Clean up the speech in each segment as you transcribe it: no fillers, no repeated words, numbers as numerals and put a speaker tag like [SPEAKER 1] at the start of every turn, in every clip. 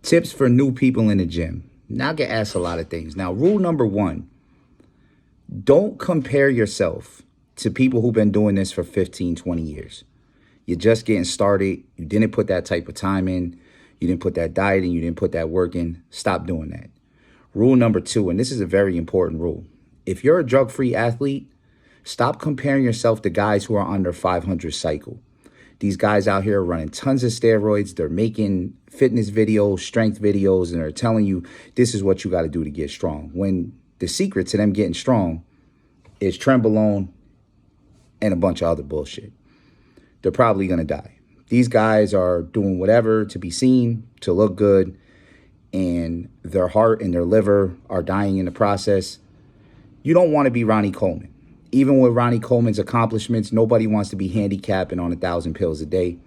[SPEAKER 1] Tips for new people in the gym. Now I get asked a lot of things. Now, rule number one, don't compare yourself to people who've been doing this for 15, 20 years. You're just getting started. You didn't put that type of time in. You didn't put that diet in. You didn't put that work in. Stop doing that. Rule number two, and this is a very important rule. If you're a drug-free athlete, stop comparing yourself to guys who are on their 500 cycle. These guys out here are running tons of steroids. They're making fitness videos, strength videos, and they're telling you this is what you got to do to get strong. When the secret to them getting strong is Trenbolone and a bunch of other bullshit. They're probably going to die. These guys are doing whatever to be seen, to look good, and their heart and their liver are dying in the process. You don't want to be Ronnie Coleman. Even with Ronnie Coleman's accomplishments, nobody wants to be handicapping on 1,000 pills a day.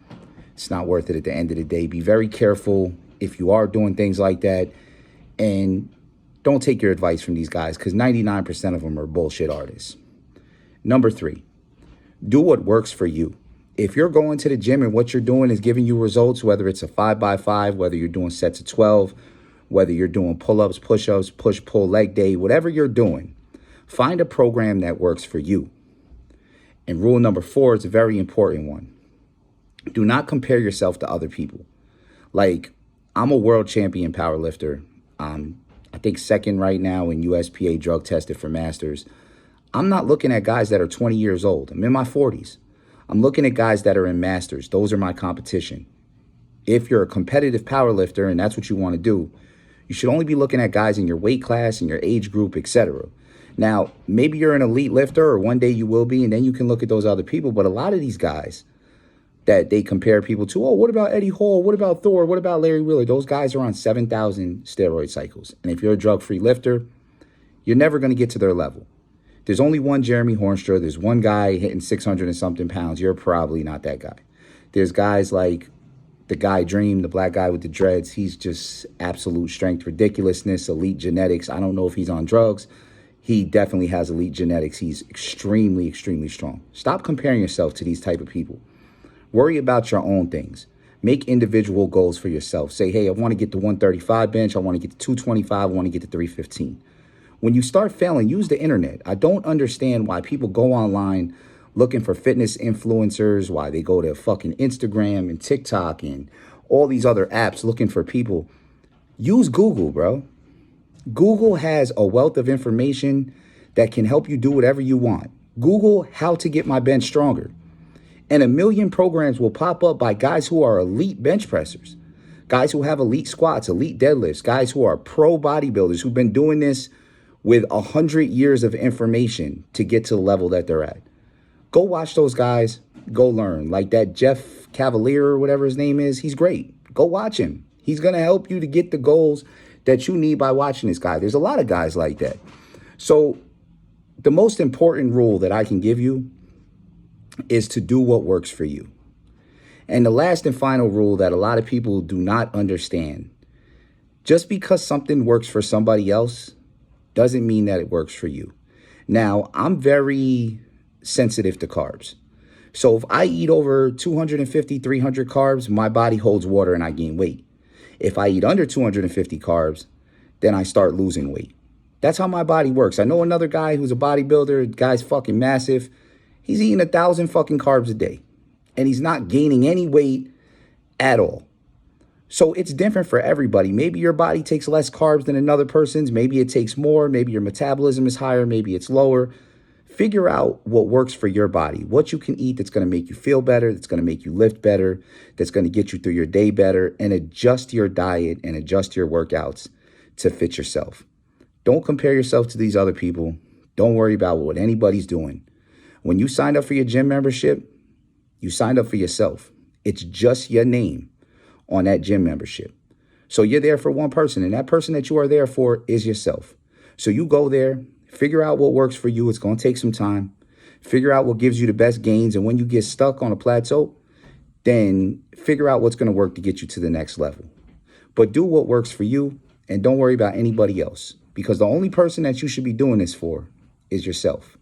[SPEAKER 1] It's not worth it at the end of the day. Be very careful if you are doing things like that. And don't take your advice from these guys because 99% of them are bullshit artists. Number three, do what works for you. If you're going to the gym and what you're doing is giving you results, whether it's a 5x5, whether you're doing sets of 12, whether you're doing pull-ups, push-ups, push-pull, leg day, whatever you're doing, find a program that works for you. And rule number four is a very important one. Do not compare yourself to other people. Like, I'm a world champion powerlifter. I think second right now in USPA drug tested for masters. I'm not looking at guys that are 20 years old. I'm in my 40s. I'm looking at guys that are in masters. Those are my competition. If you're a competitive powerlifter and that's what you want to do, you should only be looking at guys in your weight class, in your age group, etc. Now, maybe you're an elite lifter or one day you will be, and then you can look at those other people. But a lot of these guys that they compare people to, oh, what about Eddie Hall? What about Thor? What about Larry Wheeler? Those guys are on 7,000 steroid cycles. And if you're a drug-free lifter, you're never going to get to their level. There's only one Jeremy Hornstra. There's one guy hitting 600 and something pounds. You're probably not that guy. There's guys like the guy Dream, the black guy with the dreads. He's just absolute strength, ridiculousness, elite genetics. I don't know if he's on drugs. He definitely has elite genetics. He's extremely, extremely strong. Stop comparing yourself to these type of people. Worry about your own things. Make individual goals for yourself. Say, hey, I want to get to 135 bench. I want to get to 225. I want to get to 315. When you start failing, use the internet. I don't understand why people go online looking for fitness influencers, why they go to fucking Instagram and TikTok and all these other apps looking for people. Use Google, bro. Google has a wealth of information that can help you do whatever you want. Google how to get my bench stronger. And a million programs will pop up by guys who are elite bench pressers, guys who have elite squats, elite deadlifts, guys who are pro bodybuilders who've been doing this with 100 years of information to get to the level that they're at. Go watch those guys. Go learn. Like that Jeff Cavalier or whatever his name is, he's great. Go watch him. He's going to help you to get the goals that you need by watching this guy. There's a lot of guys like that. So the most important rule that I can give you is to do what works for you. And the last and final rule that a lot of people do not understand, just because something works for somebody else doesn't mean that it works for you. Now, I'm very sensitive to carbs. So if I eat over 250, 300 carbs, my body holds water and I gain weight. If I eat under 250 carbs, then I start losing weight. That's how my body works. I know another guy who's a bodybuilder, the guy's fucking massive. He's eating 1,000 fucking carbs a day and he's not gaining any weight at all. So it's different for everybody. Maybe your body takes less carbs than another person's. Maybe it takes more. Maybe your metabolism is higher. Maybe it's lower. Figure out what works for your body, what you can eat that's going to make you feel better, that's going to make you lift better, that's going to get you through your day better, and adjust your diet and adjust your workouts to fit yourself. Don't compare yourself to these other people. Don't worry about what anybody's doing. When you signed up for your gym membership, you signed up for yourself. It's just your name on that gym membership. So you're there for one person, and that person that you are there for is yourself. So you go there, figure out what works for you. It's going to take some time. Figure out what gives you the best gains. And when you get stuck on a plateau, then figure out what's going to work to get you to the next level. But do what works for you and don't worry about anybody else, because the only person that you should be doing this for is yourself.